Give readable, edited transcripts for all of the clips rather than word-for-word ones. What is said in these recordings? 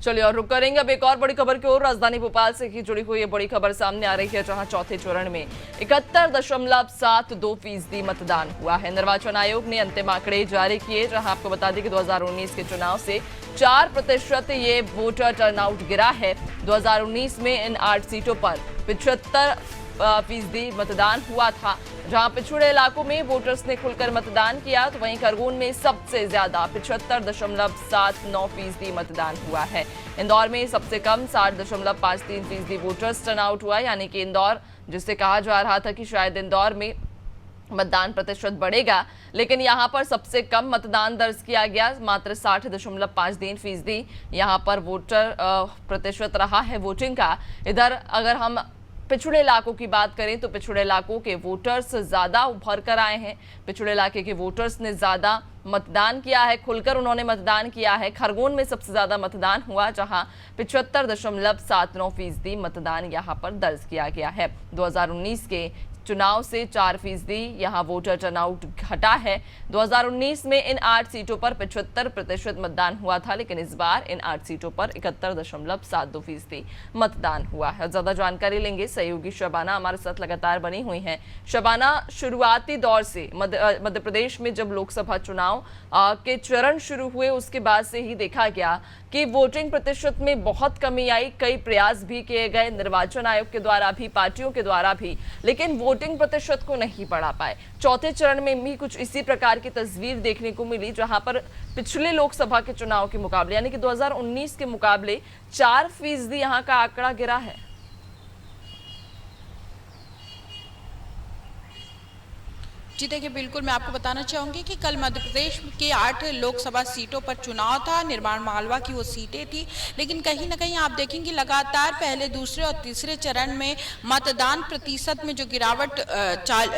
चलिए और रुक करेंगे अब एक और बड़ी खबर की ओर। राजधानी भोपाल से ही जुड़ी हुई ये बड़ी खबर सामने आ रही है, जहां चौथे चरण में 71.72% मतदान हुआ है। निर्वाचन आयोग ने अंतिम आंकड़े जारी किए, जहां आपको बता दें कि 2019 के चुनाव से 4% ये वोटर टर्नआउट गिरा है। 2019 में इन 8 सीटों पर 75% मतदान हुआ था। जहां पिछड़े इलाकों में वोटर्स ने खुलकर मतदान किया, तो वहीं खरगोन में सबसे ज्यादा 75.79% मतदान हुआ है। इंदौर में सबसे कम 60.53% वोटर्स टर्नआउट हुआ, यानी कि इंदौर, जिससे कहा जा रहा था कि शायद इंदौर में मतदान प्रतिशत बढ़ेगा, लेकिन यहां पर सबसे कम मतदान दर्ज किया गया। मात्र 60.53% यहां पर वोटर प्रतिशत रहा है वोटिंग का। इधर अगर हम पिछड़े इलाकों की बात करें तो पिछड़े इलाकों के वोटर्स ज्यादा उभर कर आए हैं। पिछड़े इलाके के वोटर्स ने ज्यादा मतदान किया है, खुलकर उन्होंने मतदान किया है। खरगोन में सबसे ज्यादा मतदान हुआ, जहां 75.79% मतदान यहां पर दर्ज किया गया है। 2019 के चुनाव से 4% यहां वोटर टर्नआउट घटा है। 2019 में इन 8 सीटों पर 75% मतदान हुआ था, लेकिन इस बार इन 8 सीटों पर 71.72% मतदान हुआ है। ज्यादा जानकारी लेंगे, सहयोगी शबाना हमारे साथ लगातार बनी हुई हैं। शबाना, शुरुआती दौर से मध्य प्रदेश में जब लोकसभा चुनाव के चरण शुरू हुए, उसके बाद से ही देखा गया कि वोटिंग प्रतिशत में बहुत कमी आई। कई प्रयास भी किए गए निर्वाचन आयोग के द्वारा भी, पार्टियों के द्वारा भी, लेकिन वोटिंग प्रतिशत को नहीं बढ़ा पाए। चौथे चरण में भी कुछ इसी प्रकार की तस्वीर देखने को मिली, जहां पर पिछले लोकसभा के चुनाव के मुकाबले, यानी कि 2019 के मुकाबले 4% यहां का आंकड़ा गिरा है। जी देखिए, बिल्कुल मैं आपको बताना चाहूँगी कि कल मध्य प्रदेश के 8 लोकसभा सीटों पर चुनाव था। निर्माण मालवा की वो सीटें थी, लेकिन कहीं ना कहीं आप देखेंगे लगातार पहले, दूसरे और तीसरे चरण में मतदान प्रतिशत में जो गिरावट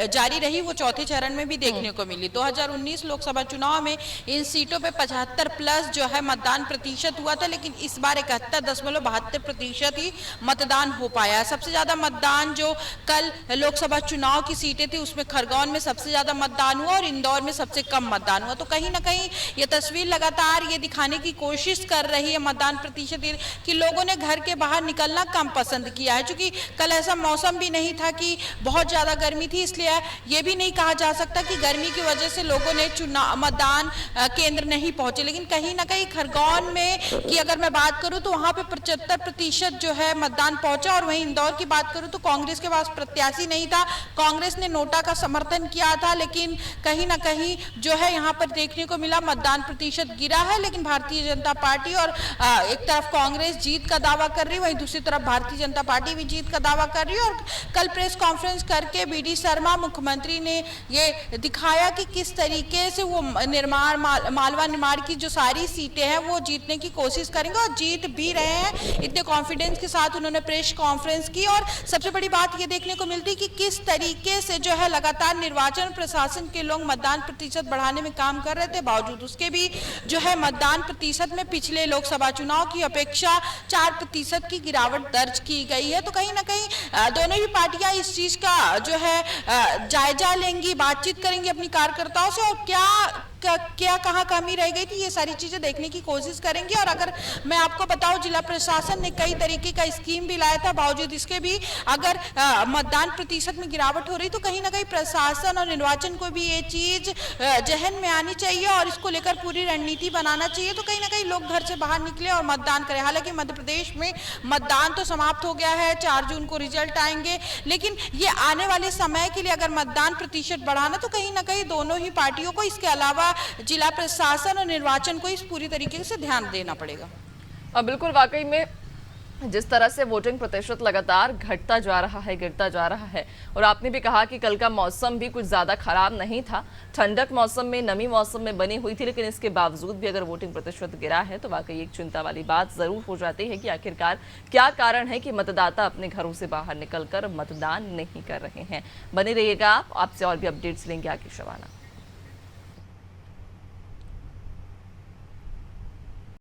जारी रही, वो चौथे चरण में भी देखने को मिली। 2019 लोकसभा चुनाव में इन सीटों पर 75+ जो है मतदान प्रतिशत हुआ था, लेकिन इस बार 71.72% ही मतदान हो पाया। सबसे ज़्यादा मतदान जो कल लोकसभा चुनाव की सीटें थी, उसमें खरगोन में सबसे ज्यादा मतदान हुआ और इंदौर में सबसे कम मतदान हुआ। तो कहीं ना कहीं ये तस्वीर लगातार ये दिखाने की कोशिश कर रही है मतदान प्रतिशत कि लोगों ने घर के बाहर निकलना कम पसंद किया है। क्योंकि कल ऐसा मौसम भी नहीं था कि बहुत ज्यादा गर्मी थी, इसलिए ये भी नहीं कहा जा सकता कि गर्मी की वजह से लोगों ने मतदान केंद्र नहीं पहुंचे। लेकिन कहीं ना कहीं खरगोन में की अगर मैं बात करूं तो वहां पे 75% जो है मतदान पहुंचा। और वहीं इंदौर की बात करूं तो कांग्रेस के पास प्रत्याशी नहीं था, कांग्रेस ने नोटा का समर्थन किया था, लेकिन कहीं ना कहीं जो है यहाँ पर देखने को मिला मतदान प्रतिशत गिरा है। लेकिन भारतीय जनता पार्टी और एक तरफ कांग्रेस जीत का दावा कर रही है, वहीं दूसरी तरफ भारतीय जनता पार्टी भी जीत का दावा कर रही है। और कल प्रेस कॉन्फ्रेंस करके बीडी शर्मा मुख्यमंत्री ने ये दिखाया कि किस तरीके से वो मालवा निर्माण की जो सारी सीटें हैं वो जीतने की कोशिश करेंगे, और जीत भी रहे हैं। इतने कॉन्फिडेंस के साथ उन्होंने प्रेस कॉन्फ्रेंस की। और सबसे बड़ी बात ये देखने को मिलती कि किस तरीके से जो है लगातार निर्वाचन प्रशासन के लोग मतदान प्रतिशत बढ़ाने में काम कर रहे थे, बावजूद उसके भी जो है मतदान प्रतिशत में पिछले लोकसभा चुनाव की अपेक्षा 4% की गिरावट दर्ज की गई है। तो कहीं ना कहीं दोनों ही पार्टियां इस चीज का जो है जायजा लेंगी, बातचीत करेंगी अपनी कार्यकर्ताओं से, और क्या कहाँ कमी रह गई थी, ये सारी चीजें देखने की कोशिश करेंगे। और अगर मैं आपको बताऊं, जिला प्रशासन ने कई तरीके का स्कीम भी लाया था, बावजूद इसके भी अगर मतदान प्रतिशत में गिरावट हो रही तो कहीं ना कहीं प्रशासन और निर्वाचन को भी ये चीज जहन में आनी चाहिए और इसको लेकर पूरी रणनीति बनाना चाहिए। तो कहीं ना कहीं लोग घर से बाहर निकले और मतदान करें। हालांकि मध्य प्रदेश में मतदान तो समाप्त हो गया है, 4 जून को रिजल्ट आएंगे, लेकिन ये आने वाले समय के लिए अगर मतदान प्रतिशत बढ़ाना तो कहीं ना कहीं दोनों ही पार्टियों को, इसके अलावा जिला प्रशासन और निर्वाचन को इस पूरी तरीके से ध्यान देना पड़ेगा। बिल्कुल, वाकई में जिस तरह से वोटिंग प्रतिशत लगातार घटता जा रहा है, गिरता जा रहा है, और आपने भी कहा कि कल का मौसम भी कुछ ज़्यादा खराब नहीं था, ठंडक मौसम में, नमी मौसम में बनी हुई थी, लेकिन इसके बावजूद भी अगर वोटिंग प्रतिशत गिरा है तो वाकई एक चिंता वाली बात ज़रूर हो जाती है कि आखिरकार क्या कारण है कि मतदाता अपने घरों से बाहर निकलकर मतदान नहीं कर रहे हैं। बने रहिएगा आप, आपसे और भी अपडेट्स लेंगे आगे शबाना।